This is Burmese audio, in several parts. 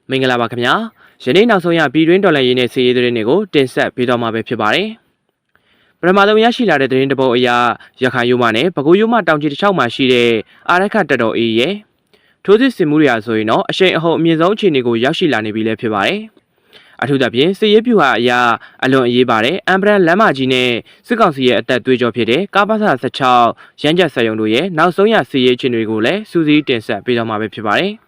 မင်္ဂလာပါခင်ဗျာယနေ့နောက်ဆုံးရပြည်တွင်းဒေါ်လာရင်းနဲ့စီးရေးသတင်းတွေကိုတင်ဆက်ပေးတော့မှာပဲဖြစ်ပါတယ်ပထမဆုံးရရှိလာတဲ့သတင်းတစ်ပုဒ်အရရခိုင်ယူမနဲ့ပဲခူးယူမတောင်ကြီးတစ်လျှောက်မှာရှိတဲ့အာရခတပ်တော်အေးရဲ့ထိုးစစ်ဆင်မှုတွေဟာဆိုရင်တော့အရှိန်အဟုန်အမြင့်ဆုံးအခြေအနေကိုရောက်ရှိလာနေပြီလည်းဖြစ်ပါတယ်အထူးသဖြင့်စီးရေးပြူဟာအရာအလွန်အရေးပါတယ်အမ်ဘရန်လမ်းမကြီးနဲ့စစ်ကောင်စီရဲ့အသက်သွေးကြောဖြစ်တဲ့ကားပါဆာ16ရန်ချက်ဆက်ယုံတို့ရဲ့နောက်ဆုံးရစီးရေးချင်းတွေကိုလည်းစူးစီးတင်ဆက်ပေးတော့မှာပဲဖြစ်ပါတယ်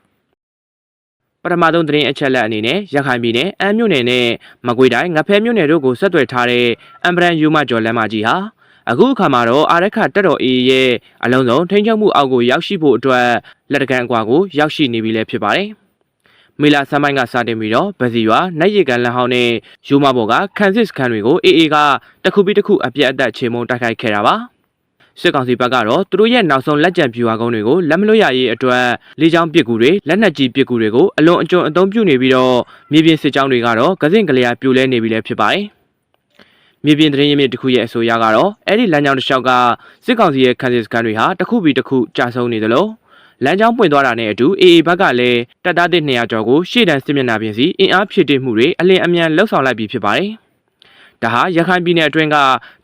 ပထမဆုံးသတင်းအချက်လက်အနေနဲ့ရခိုင်ပြည်နယ်အမ်းမြို့နယ်နဲ့မကွေးတိုင်းငဖဲမြို့နယ်တို့ကိုဆက်သွယ်ထားတဲ့အမ်ဘရန်ယူမကျော်လမ်းမကြီးဟာအခုအခါမှာတော့အာရခတပ်တော်အေးရဲ့အလုံးစုံထိန်းချုပ်မှုအောက်ကိုရောက်ရှိဖို့အတွက်လက်တကံအကွာကိုရောက်ရှိနေပြီလည်းဖြစ်ပါတယ်။မေလာဆမ်ပိုင်းကစတင်ပြီးတော့ဗစီရွာနိုင်ရီကန်လမ်းဟောင်းနဲ့ယူမဘော်ကခန်းစစ်စခန်းတွေကိုအေးကတစ်ခုပြီးတစ်ခုအပြတ်အသက်ချေမှုန်းတိုက်ခိုက်ခဲ့တာပါ။စစ်ကောင်စီဘက်ကတော့သူတို့ရဲ့နောက်ဆုံးလက်ကျန်ပြူဟာကုန်းတွေကိုလက်မလွတ်ရရေးအတွက်လေကြောင်းပစ်ကူတွေလက်နက်ကြီးပစ်ကူတွေကိုအလွန်အကျွံအသုံးပြုနေပြီးတော့မြေပြင်စစ်ကြောင်းတွေကတော့ကစင့်ကလျာပြိုလဲနေပြီလည်းဖြစ်ပါတယ်။မြေပြင်သတင်းရင်းမြစ်တစ်ခုရဲ့အဆိုအရကတော့အဲ့ဒီလမ်းကြောင်းတစ်လျှောက်ကစစ်ကောင်စီရဲ့ခန်းစစ်စခန်းတွေဟာတစ်ခုပြီးတစ်ခုကြာဆုံးနေသလိုလမ်းကြောင်းပွင့်သွားတာနဲ့အတူအေဘက်ကလည်းတပ်သားသစ်200ကျော်ကိုရှေ့တန်းစစ်မျက်နှာပြင်စီအင်အားဖြည့်တင်းမှုတွေအလင်းအမြန်လှုပ်ဆောင်လိုက်ပြီးဖြစ်ပါတယ်။ဒါဟာရခိုင်ပြည်နယ်အတွင်းက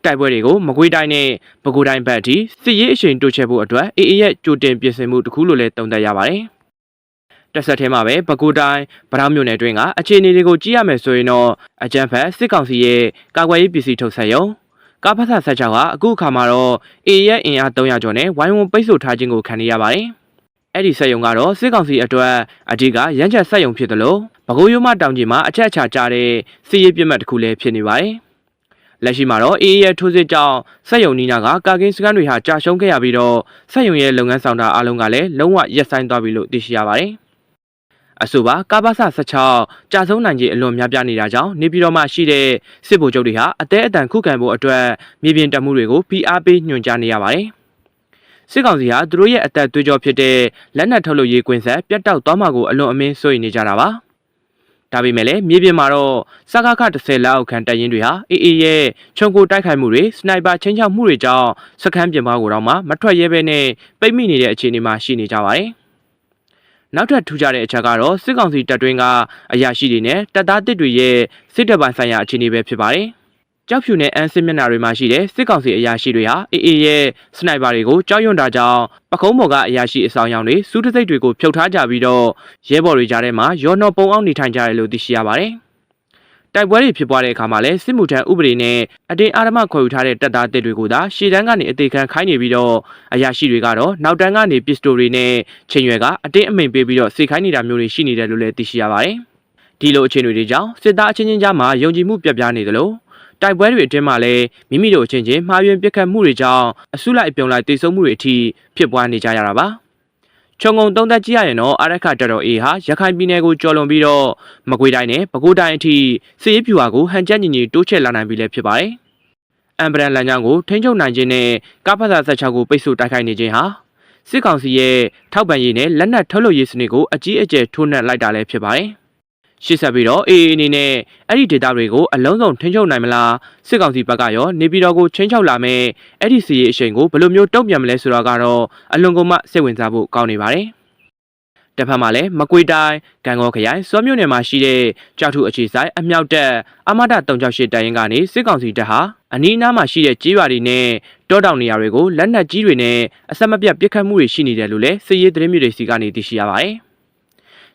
တိုက်ပွဲတွေကိုမကွေးတိုင်းနဲ့ပဲခူးတိုင်းဘက်အထိစစ်ရေးအရှိန်တိုးချဲ့ဖို့အတွက်အေရဲ့ကြိုတင်ပြင်ဆင်မှုတစ်ခုလို့လည်းသုံးသပ်ရပါတယ်။တက်ဆက်ထဲမှာပဲပဲခူးတိုင်းဗရောင်းမြို့နယ်အတွင်းကအခြေအနေတွေကိုကြည့်ရမယ်ဆိုရင်တော့အကြမ်းဖက်စစ်ကောင်စီရဲ့ကာကွယ်ရေးပစ္စည်းထုတ်ဆက်ရုံကားဖတ်ဆာဆက်ချောင်းဟာအခုအခါမှာတော့အေရဲ့အင်အား300ကျော်နဲ့ဝိုင်းဝန်းပိတ်ဆို့ထားခြင်းကိုခံနေရပါတယ်။အဲ့ဒီဆက်ယုံကတော့စစ်ကောင်စီအတွက်အဓိကရန်ချက်ဆက်ယုံဖြစ်တယ်လို့ပဲခူးရိုးမတောင်ကြီးမှာအချက်အချာကြားတဲ့စစ်ရေးပြစ်မှတ်တစ်ခုလည်းဖြစ်နေပါတယ်။လက်ရှိမှာတော့အေးရဲ့ထိုးစစ်ကြောင့်ဆက်ယုံနီနာကကာကင်းစကန်တွေဟာကြာရှုံးခဲ့ရပြီးတော့ဆက်ယုံရဲ့လုပ်ငန်းဆောင်တာအလုံးကလည်းလုံးဝရပ်ဆိုင်းသွားပြီလို့သိရှိရပါတယ်။အဆိုပါကာဘာဆာ16ကြာဆုံးနိုင်ခြင်းအလွန်များပြားနေတာကြောင့်နေပြည်တော်မှာရှိတဲ့စစ်ဗိုလ်ချုပ်တွေဟာအသေးအတန်ခုခံဖို့အတွက်မြေပြင်တပ်မှုတွေကိုဖိအားပေးညွှန်ကြားနေရပါတယ်။စစ်ကောင်စီဟာသူတို့ရဲ့အသက်သွေးကြောဖြစ်တဲ့လက်နက်ထုတ်လုပ်ရေးကွင်းဆက်ပြတ်တောက်သွားမှာကိုအလွန်အမင်းစိုးရိမ်နေကြတာပါ။ဒါပေမဲ့လည်းမြေပြင်မှာတော့စကားခ10လောက်ခန့်တပ်ရင်းတွေဟာအေးရဲ့ခြုံကိုတိုက်ခိုက်မှုတွေစနိုက်ပါချင်းချောက်မှုတွေကြောင့်စခန်းပြင်ပကိုတော့မှမထွက်ရဲဘဲနဲ့ပိတ်မိနေတဲ့အခြေအနေမှာရှိနေကြပါတယ်။နောက်ထပ်ထူးခြားတဲ့အချက်ကတော့စစ်ကောင်စီတပ်တွင်းကအရာရှိတွေနဲ့တပ်သားတစ်တွေရဲ့စစ်တပ်ပိုင်းဆိုင်ရာအခြေအနေပဲဖြစ်ပါတယ်။ကြောက်ဖြူနဲ့အန်စစ်မျက်နှာတွေမှာရှိတဲ့စစ်ကောင်စီအရာရှိတွေဟာအေးရဲ့စနိုက်ပါတွေကိုကြောက်ရွံ့တာကြောင့်ပကုံးပေါ်ကအရာရှိအဆောင်ရောင်တွေစူးတစိတ်တွေကိုဖြုတ်ထားကြပြီးတော့ရဲဘော်တွေကြားထဲမှာရော်နော်ပုံအောင်နေထိုင်ကြတယ်လို့သိရှိရပါတယ်။တိုက်ပွဲတွေဖြစ်ပွားတဲ့အခါမှာလည်းစစ်မှုထမ်းဥပဒေနဲ့အတင်းအာဓမခေါ်ယူထားတဲ့တပ်သားတစ်တွေကိုသာရှေ့တန်းကနေအသေးခံခိုင်းနေပြီးတော့အရာရှိတွေကတော့နောက်တန်းကနေပစ္စတိုတွေနဲ့ချိန်ရွယ်ကအတင်းအမိန်ပေးပြီးတော့စေခိုင်းနေတာမျိုးတွေရှိနေတယ်လို့လည်းသိရှိရပါတယ်။ဒီလိုအခြေအနေတွေကြောင့်စစ်သားအချင်းချင်းကြားမှာယုံကြည်မှုပြတ်ပြားနေသလိုတိုက်ပွဲတွေအတွင်းမှာလည်းမိမိတို့အချင်းချင်းမှားယွင်းပစ်ခတ်မှုတွေကြောင့်အစုလိုက်အပြုံလိုက်တိတ်ဆုံမှုတွေအထိဖြစ်ပွားနေကြရတာပါခြုံငုံသုံးသက်ကြည့်ရရင်တော့အာရခတပ်တော်အေဟာရခိုင်ပြည်နယ်ကိုကျော်လွန်ပြီးတော့မကွေးတိုင်းနဲ့ပဲခူးတိုင်းအထိစစ်ရေးပြူဟာကိုဟန်ချက်ညီညီတိုးချဲ့လာနိုင်ပြီလည်းဖြစ်ပါတယ်အမ်ဘရန်လန်ချောင်းကိုထိန်းချုပ်နိုင်ခြင်းနဲ့ကားဖတ်စာ16ကိုပိတ်ဆို့တိုက်ခိုက်နေခြင်းဟာစစ်ကောင်စီရဲ့ထောက်ပံ့ရေးနဲ့လက်နက်ထုတ်လုပ်ရေးစနစ်ကိုအကြီးအကျယ်ထိုးနှက်လိုက်တာလည်းဖြစ်ပါတယ်ရှေ့ဆက်ပြီးတော့အေးအနေနဲ့အဲ့ဒီဒေတာတွေကိုအလုံးစုံထိန်းချုပ်နိုင်မလားစစ်ကောင်စီဘက်ကရောနေပြည်တော်ကိုချင်းချောက်လာမယ်အဲ့ဒီစီရေးအရှိန်ကိုဘယ်လိုမျိုးတုံ့ပြန်မလဲဆိုတော့ကတော့အလွန်ကုန်မှစိတ်ဝင်စားဖို့ကောင်းနေပါတယ်တစ်ဖက်မှာလည်းမကွေးတိုင်းဂံကောခရိုင်စောမြို့နယ်မှာရှိတဲ့ကြောက်ထုအခြေဆိုင်အမြောက်တပ်အမဒ368တိုင်ရင်ကနေစစ်ကောင်စီတပ်ဟာအနီးအနားမှာရှိတဲ့ကြေးရွာတွေနဲ့တောတောင်နေရာတွေကိုလက်နက်ကြီးတွေနဲ့အဆက်မပြတ်ပစ်ခတ်မှုတွေရှိနေတယ်လို့လည်းစစ်ရေးသတင်းမျိုးတွေစီကနေသိရှိရပါတယ်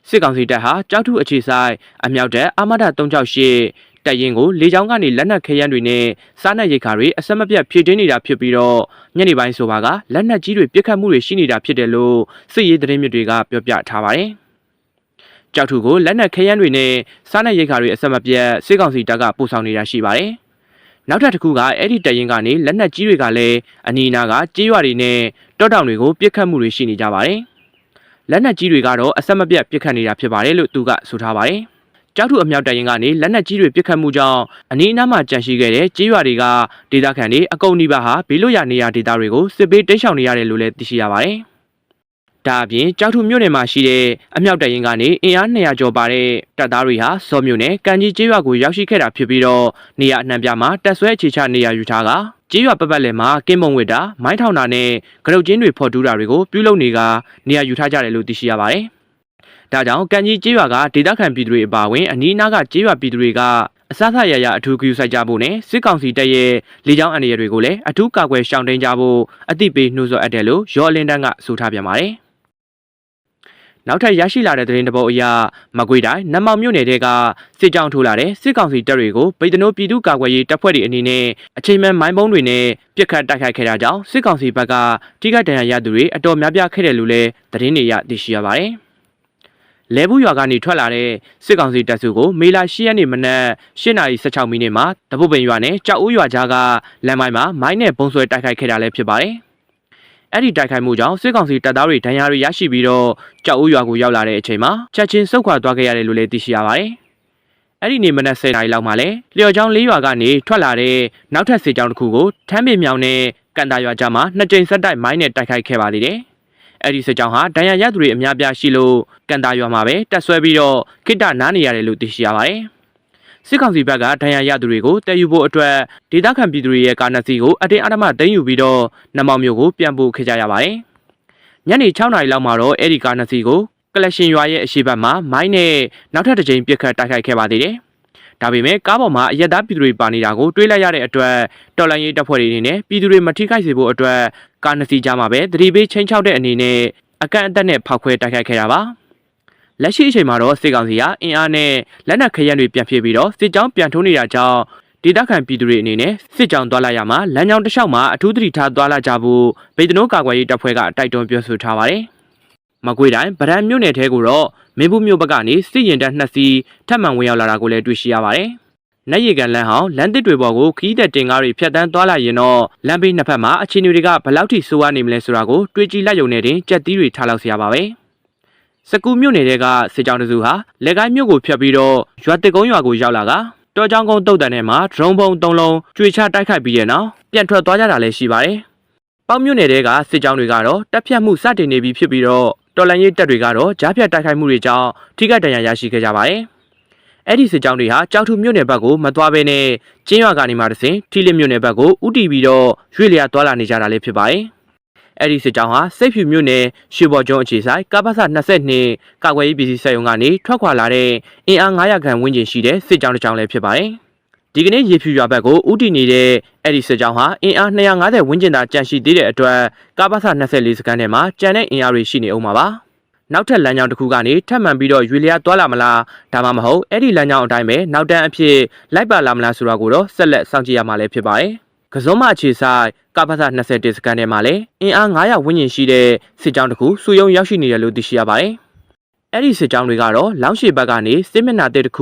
စစ်ကောင်စီတပ်ဟာကြောက်ထုအခြေဆိုင်အမြောက်တပ်အမဒ368တပ်ရင်ကိုလေကြောင်းကနေလက်နက်ခဲယမ်းတွေနဲ့စားနပ်ရိက္ခာတွေအဆက်မပြတ်ဖြည့်တင်းနေတာဖြစ်ပြီးတော့ညနေပိုင်းဆိုပါကလက်နက်ကြီးတွေပစ်ခတ်မှုတွေရှိနေတာဖြစ်တယ်လို့စစ်ရေးသတင်းမြစ်တွေကပြောပြထားပါတယ်။ကြောက်ထုကိုလက်နက်ခဲယမ်းတွေနဲ့စားနပ်ရိက္ခာတွေအဆက်မပြတ်စစ်ကောင်စီတပ်ကပို့ဆောင်နေတာရှိပါတယ်။နောက်ထပ်တစ်ခုကအဲ့ဒီတပ်ရင်ကနေလက်နက်ကြီးတွေကလည်းအနီးအနားကကြေးရွာတွေနဲ့တောတောင်တွေကိုပစ်ခတ်မှုတွေရှိနေကြပါတယ်။လက်နက်ကြီးတွေကတော့အဆက်မပြတ်ပစ်ခတ်နေတာဖြစ်ပါတယ်လို့သူကဆိုထားပါတယ်။ကြောက်ထုအမြောက်တိုင်ရင်ကနေလက်နက်ကြီးတွေပစ်ခတ်မှုကြောင့်အနီးအနားမှာကြန့်ရှိခဲ့တဲ့ကြေးရွာတွေကဒေသခံတွေအကုန်နီးပါးဟာဘေးလွတ်ရာနေရာဒေသတွေကိုစစ်ပေးတိမ်းရှောင်နေရတယ်လို့လည်းသိရှိရပါတယ်။ဒါအပြင်ကြောက်ထုမြို့နယ်မှာရှိတဲ့အမြောက်တိုင်ရင်ကနေအင်အား200ကျော်ပါတဲ့တပ်သားတွေဟာစောမြို့နယ်ကန်ကြီးကြေးရွာကိုရောက်ရှိခဲ့တာဖြစ်ပြီးတော့နေရာအနှံပြမှာတပ်ဆွဲအခြေချနေရာယူထားကကြေးရွာပတ်ပတ်လည်မှာကင်းမုံဝစ်တာမိုင်းထောင်တာနဲ့ကရုတ်ချင်းတွေဖော်တူးတာတွေကိုပြုလုပ်နေကနေရာယူထားကြတယ်လို့သိရှိရပါတယ်။ ဒါကြောင့်ကန်ကြီးကျေးရွာကဒေသခံပြည်သူတွေအပါအဝင်အနီးအနားကကျေးရွာပြည်သူတွေကအစအရရအထူးဂရုစိုက်ကြဖို့နဲ့စစ်ကောင်စီတပ်ရဲ့လေကြောင်းအန္တရာယ်တွေကိုလည်းအထူးကာကွယ်ရှောင်တိန်ကြဖို့အသိပေးနှိုးဆော်အပ်တယ်လို့ရော်အလင်းတန်းကဆိုထားပြန်ပါတယ်နောက်ထပ်ရရှိလာတဲ့သတင်းတပုတ်အရမကွေးတိုင်းနမောင်မြို့နယ်တဲကစစ်ကြောင်းထိုးလာတဲ့စစ်ကောင်စီတပ်တွေကိုဗိတ်တနိုးပြည်သူ့ကာကွယ်ရေးတပ်ဖွဲ့တွေအနေနဲ့အချိန်မှန်မိုင်းပုံးတွေနဲ့ပစ်ခတ်တိုက်ခိုက်ခဲ့တာကြောင့်စစ်ကောင်စီဘက်ကထိခိုက်ဒဏ်ရာရသူတွေအတော်များပြားခဲ့တယ်လို့လည်းသတင်းတွေရသိရှိရပါတယ်။လဲဘူးရွာကနေထွက်လာတဲ့စစ်ကောင်စီတပ်စုကိုမေလ10ရက်နေ့မနက်8:16မိနစ်မှာတပုတ်ပင်ရွာနဲ့ကြောက်ဦးရွာကြားကလမ်းမိုင်းမှာမိုင်းနဲ့ပုံဆွဲတိုက်ခိုက်ခဲ့တာလည်းဖြစ်ပါတယ်။အဲ့ဒီတိုက်ခိုက်မှုကြောင့်စစ်ကောင်စီတပ်သားတွေဒဏ်ရာတွေရရှိပြီးတော့ကြောက်ဦးရွာကိုရောက်လာတဲ့အချိန်မှာချက်ချင်းဆုတ်ခွာသွားခဲ့ရတယ်လို့လည်းသိရှိရပါတယ်။အဲ့ဒီနေ့မနက်10:00နာရီလောက်မှာလဲလျော်ချောင်း၄ရွာကနေထွက်လာတဲ့နောက်ထပ်စစ်ကြောင်းတစ်ခုကိုထမ်းပင်မြောင်နဲ့ကန်တာရွာကြားမှာ2ကြိမ်ဆက်တိုက်မိုင်းနဲ့တိုက်ခိုက်ခဲ့ပါသေးတယ်။အဲ့ဒီစစ်ကြောင်းဟာဒဏ်ရာရသူတွေအများပြားရှိလို့ကန်တာရွာမှာပဲတက်ဆွဲပြီးတော့ခိတ္တနားနေရတယ်လို့သိရှိရပါတယ်။စစ်ကောင်စီဘက်ကဒဏ်ရာရသူတွေကိုတည်ယူဖို့အတွက်ဒေသခံပြည်သူတွေရဲ့ကားနှစ်စီးကိုအတင်းအဓမ္မသိမ်းယူပြီးတော့နမောင်မြို့ကိုပြန်ပို့ခဲ့ကြရပါတယ်။ညနေ6:00နာရီလောက်မှာတော့အဲ့ဒီကားနှစ်စီးကိုကလရှင်ရွာရဲ့အရှိတ်ဘက်မှာမိုင်းနဲ့နောက်ထပ်တစ်ကြိမ်ပစ်ခတ်တိုက်ခိုက်ခဲ့ပါသေးတယ်။ဒါပေမဲ့ကားပေါ်မှာအရက်သားပြည်သူတွေပါနေတာကိုတွေးလိုက်ရတဲ့အတွက်တော်လှန်ရေးတပ်ဖွဲ့တွေအနေနဲ့ပြည်သူတွေမထိခိုက်စေဖို့အတွက်ကားနှစ်စီးကြားမှာပဲသတိပေးချင်းချောက်တဲ့အနေနဲ့အကန့်အသတ်နဲ့ဖောက်ခွဲတိုက်ခိုက်ခဲ့တာပါ။လက်ရှိအချိန်မှာတော့စစ်ကောင်စီကအင်အားနဲ့လက်နက်ခဲယမ်းတွေပြန်ဖြည့်ပြီးတော့စစ်ကြောင်းပြန်ထိုးနေတာကြောင့်ဒေသခံပြည်သူတွေအနေနဲ့စစ်ကြောင်းသွားလာရမှာလမ်းကြောင်းတစ်လျှောက်မှာအထူးသတိထားသွားလာကြဖို့ဗိတ်တနိုးကာကွယ်ရေးတပ်ဖွဲ့ကတိုက်တွန်းပြောဆိုထားပါတယ်။မကွေးတိုင်းဗရန်မြို့နယ်ထဲကိုတော့မင်းဘူးမြို့ဘက်ကနေစစ်ရင်တပ်2စီးထပ်မံဝင်ရောက်လာတာကိုလည်းတွေ့ရှိရပါတယ်။နက်ရီကန်လမ်းဟောင်းလမ်းတစ်တွေပေါ်ကိုခီးတဲ့တင်ကားတွေဖြတ်တန်းသွားလာရင်တော့လမ်းဘေးနှစ်ဖက်မှာအခြေအနေတွေကဘယ်လောက်ထိဆိုးဝါးနေမလဲဆိုတာကိုတွေးကြည့်လိုက်ရုံနဲ့တင်ကြက်သီးတွေထားလောက်စရာပါပဲ။စကူမြို့နယ်ကစစ်ကြောင်းတစုဟာလက်ကိုင်းမြို့ကိုဖျက်ပြီးတော့ရွာတစ်ကုန်းရွာကိုရောက်လာကတော်ကြောင်ကုန်းတုတ်တန်ထဲမှာဒရုန်းဘုံ3လုံးကျွေချတိုက်ခိုက်ပြီးတဲ့နောက်ပြန်ထွက်သွားကြတာလည်းရှိပါတယ်။ပေါက်မြို့နယ်ကစစ်ကြောင်းတွေကတော့တပ်ဖြတ်မှုစတင်နေပြီဖြစ်ပြီးတော့တော်လန်ရေးတပ်တွေကတော့ကြားဖြတ်တိုက်ခိုက်မှုတွေကြောင့်ထိခိုက်ဒဏ်ရာရရှိခဲ့ကြပါတယ်။အဲ့ဒီစစ်ကြောင်းတွေဟာကြောက်ထုမြို့နယ်ဘက်ကိုမသွားဘဲနဲ့ကျင်းရွာကနေမှတဆင်ထီလစ်မြို့နယ်ဘက်ကိုဥတီပြီးတော့ရွေ့လျာသွားလာနေကြတာလည်းဖြစ်ပါတယ်။အဲ့ဒီစစ်ကြောင်းဟာစိတ်ဖြူမြို့နယ်ရွှေဘော်ကျွန်းအခြေဆိုင်ကပ္ပစ22ကာကွယ်ရေးပြည်စီစက်ရုံကနေထွက်ခွာလာတဲ့အင်အား900ခန့်ဝန်းကျင်ရှိတဲ့စစ်ကြောင်းတစ်ကြောင်းလည်းဖြစ်ပါတယ်။ဒီကနေ့ရေဖြူရွာဘက်ကိုဥတီနေတဲ့အဲ့ဒီစစ်ကြောင်းဟာအင်အား250ဝန်းကျင်သာကျန်ရှိသေးတဲ့အတွက်ကပ္ပစ24စခန်းထဲမှာကျန်တဲ့အင်အားတွေရှိနေအောင်ပါပါ။နောက်ထပ်လမ်းကြောင်းတစ်ခုကနေထပ်မံပြီးတော့ရွေလျားသွားလာမလားဒါမှမဟုတ်အဲ့ဒီလမ်းကြောင်းအတိုင်းပဲနောက်တန်းအဖြစ်လိုက်ပါလာမလားဆိုတာကိုတော့ဆက်လက်စောင့်ကြည့်ရမှာလည်းဖြစ်ပါတယ်။ကစုံမအခြေဆိုင်ကပ္ပစ20စခန်းထဲမှာလည်းအင်အား900ဝန်းကျင်ရှိတဲ့စစ်ကြောင်းတစ်ခုစုယုံရောက်ရှိနေတယ်လို့သိရှိရပါတယ်။အဲ့ဒီစစ်ကြောင်းတွေကတော့လောင်းရှည်ဘက်ကနေစစ်မျက်နှာတစ်ခု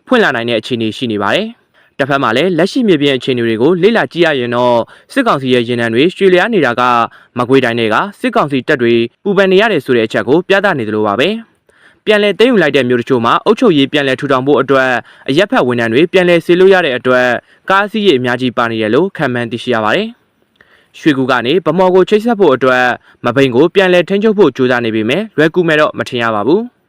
ဖွင့်လာနိုင်တဲ့အခြေအနေရှိနေပါတယ်။တစ်ဖက်မှာလည်းလက်ရှိမြေပြင်အခြေအနေတွေကိုလေ့လာကြည့်ရရင်တော့စစ်ကောင်စီရဲ့ရင်နံတွေရွှေလျားနေတာကမကွေးတိုင်းတွေကစစ်ကောင်စီတပ်တွေပူပန်နေရတယ်ဆိုတဲ့အချက်ကိုပြသနေသလိုပါပဲ။ပြန်လည်သိမ်းယူလိုက်တဲ့မြို့တချို့မှာအုပ်ချုပ်ရေးပြန်လည်ထူထောင်ဖို့အတွက်အရက်ဖက်ဝန်ထမ်းတွေပြန်လည်ဆေးလို့ရတဲ့အတွက်ကားစီးရေးအများကြီးပါနေရလို့ခံမှန်းသိရှိရပါတယ်။ရွှေကူကနေဗမော်ကိုချိတ်ဆက်ဖို့အတွက်မဘိန်ကိုပြန်လည်ထိန်းချုပ်ဖို့ကြိုးစားနေပေမဲ့လွယ်ကူမဲ့တော့မထင်ရပါဘူး။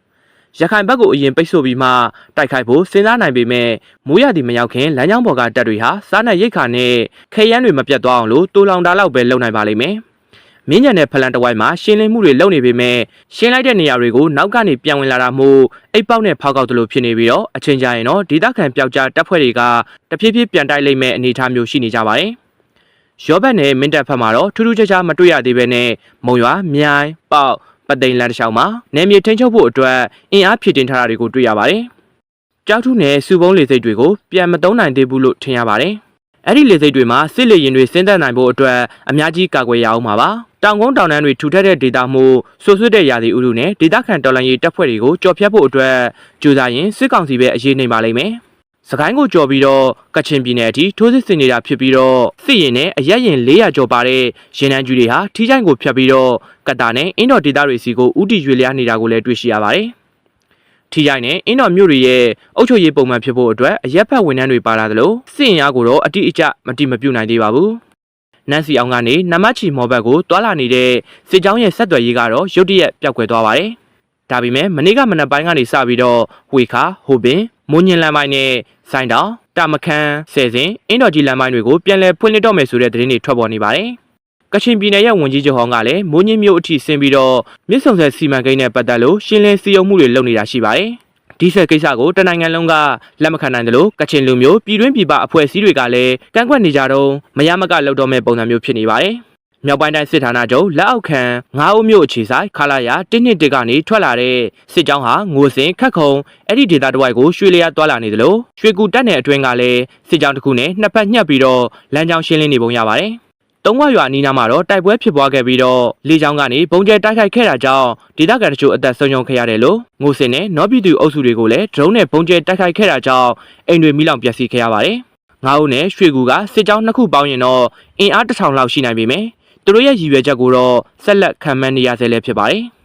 ရခိုင်ဘက်ကိုအရင်ပိတ်ဆို့ပြီးမှတိုက်ခိုက်ဖို့စဉ်းစားနိုင်ပေမဲ့မိုးရသည်မရောက်ခင်လမ်းကြောင်းပေါ်ကတပ်တွေဟာစားနပ်ရိက္ခာနဲ့ခဲယမ်းတွေမပြတ်သွားအောင်လို့တူလောင်တာလောက်ပဲလုပ်နိုင်ပါလိမ့်မယ်။မင်းညံတဲ့ဖလန်တဝိုက်မှာရှင်းလင်းမှုတွေလုပ်နေပေမဲ့ရှင်းလိုက်တဲ့နေရာတွေကိုနောက်ကနေပြန်ဝင်လာတာမို့အိတ်ပေါက်နဲ့ဖောက်ကောက်သလိုဖြစ်နေပြီးတော့အချိန်ကြာရင်တော့ဒေသခံပျောက်ကြားတပ်ဖွဲ့တွေကတဖြည်းဖြည်းပြန်တိုက်လိမ့်မဲ့အနေအထားမျိုးရှိနေကြပါတယ်။ရောဘတ်နဲ့မင်းတပ်ဖက်မှာတော့ထူးထူးခြားခြားမတွေ့ရသေးပဲနဲ့မုံရွာမြိုင်ပေါက်ပသိမ်လန်တစ်လျှောက်မှာနယ်မြေထိန်းချုပ်ဖို့အတွက်အင်အားဖြည့်တင်ထားတာတွေကိုတွေ့ရပါတယ်။ကြောက်ထုနဲ့စုပုံးလေစိတ်တွေကိုပြန်မသုံးနိုင်သေးဘူးလို့ထင်ရပါတယ်။အဲ့ဒီလေစိတ်တွေမှာစစ်လေရင်တွေဆင်းသက်နိုင်ဖို့အတွက်အများကြီးကာကွယ်ရအောင်ပါပါ။တောင်ကုန်းတောင်တန်းတွေထူထပ်တဲ့ဒေသမှုဆွဆွတဲ့ရာသီဥတုနဲ့ဒေသခံတော်လှန်ရေးတပ်ဖွဲ့တွေကိုကြော်ဖြတ်ဖို့အတွက်ကြိုးစားရင်စစ်ကောင်စီပဲအရေးနိုင်ပါလိမ့်မယ်။စကိုင်းကိုကြော်ပြီးတော့ကချင်ပြည်နယ်အထိထိုးစစ်ဆင်နေတာဖြစ်ပြီးတော့စစ်ရင်နဲ့အရက်ရင်400ကျော်ပါတဲ့ရင်နှန်းကျူတွေဟာထီးချိုင်းကိုဖျက်ပြီးတော့ကတာနဲ့အင်းတော်ဒေသတွေစီကိုဥတီရွေလျားနေတာကိုလည်းတွေ့ရှိရပါတယ်။ထီးချိုင်းနဲ့အင်းတော်မြို့တွေရဲ့အုပ်ချုပ်ရေးပုံမှန်ဖြစ်ဖို့အတွက်အရက်ဖက်ဝန်ထမ်းတွေပါလာသလိုစစ်ရင်အားကိုတော့အတိအကျမတိမပြုတ်နိုင်သေးပါဘူး။နန်းစီအောင်ကနေနမချီမော်ဘက်ကိုတွာလာနေတဲ့စစ်ကြောင်းရဲ့ဆက်သွယ်ရေးကတော့ရုတ်တရက်ပျောက်ကွယ်သွားပါတယ်။ဒါပေမဲ့မနေ့ကမနက်ပိုင်းကနေစပြီးတော့ဝေခါဟိုပင်မွန်ညင်လမ်းပိုင်းနဲ့ဆိုင်တောင်တာမခန်းဆယ်စင်အင်းတော်ကြီးလမ်းပိုင်းတွေကိုပြန်လည်ဖွင့်လှစ်တော့မယ်ဆိုတဲ့သတင်းတွေထွက်ပေါ်နေပါတယ် ကချင်ပြည်နယ်ရဲ့ဝန်ကြီးချုပ်ဟောင်းကလည်းမိုးညင်းမြို့အထိဆင်းပြီးတော့မြစ်ဆုံဆည်စီမံကိန်းနဲ့ပတ်သက်လို့ရှင်းလင်းစည်းရုံးမှုတွေလုပ်နေတာရှိပါတယ်။ဒီဆက်ကိစ္စကိုတနိုင်ငံလုံးကလက်မခံနိုင်တယ်လို့ကချင်လူမျိုးပြည်တွင်းပြည်ပအဖွဲ့အစည်းတွေကလည်းကန့်ကွက်နေကြတော့မရမကလောက်တော့မဲ့ပုံစံမျိုးဖြစ်နေပါတယ်။မြောက်ပိုင်းတိုင်းစစ်ဌာနချုပ်လက်အောက်ခံငါးဦးမြို့အခြေဆိုင်ခလာရ121ကနေထွက်လာတဲ့စစ်ကြောင်းဟာငိုစင်ခတ်ခုံအဲ့ဒီဒေသတစ်ဝိုက်ကိုရွှေလျားသွားလာနေတယ်လို့ရွှေကူတက်နယ်အတွင်းကလည်းစစ်ကြောင်းတစ်ခုနဲ့နှစ်ဖက်ညှက်ပြီးတော့လမ်းကြောင်းရှင်းလင်းနေပုံရပါတယ်။တုံးဝရွာနီးနားမှာတော့တိုက်ပွဲဖြစ်ပွားခဲ့ပြီးတော့လေကြောင်းကနေဘုံကျဲတိုက်ခိုက်ခဲ့တာကြောင့်ဒေသခံတချို့အသက်ဆုံးရှုံးခဲ့ရတယ်လို့ငိုစင်နဲ့နော့ပြည်သူအုပ်စုတွေကိုလည်းဒရုန်းနဲ့ဘုံကျဲတိုက်ခိုက်ခဲ့တာကြောင့်အိမ်တွေမိလောင်ပျက်စီးခဲ့ရပါတယ်။ငါးဦးနဲ့ရွှေကူကစစ်ကြောင်းနှစ်ခုပေါင်းရင်တော့အင်အား1000လောက်ရှိနိုင်ပေမယ့်သူတို့ရဲ့ရည်ရွယ်ချက်ကိုတော့ဆက်လက်ခံမှန်းနေရဆဲလည်းဖြစ်ပါတယ်။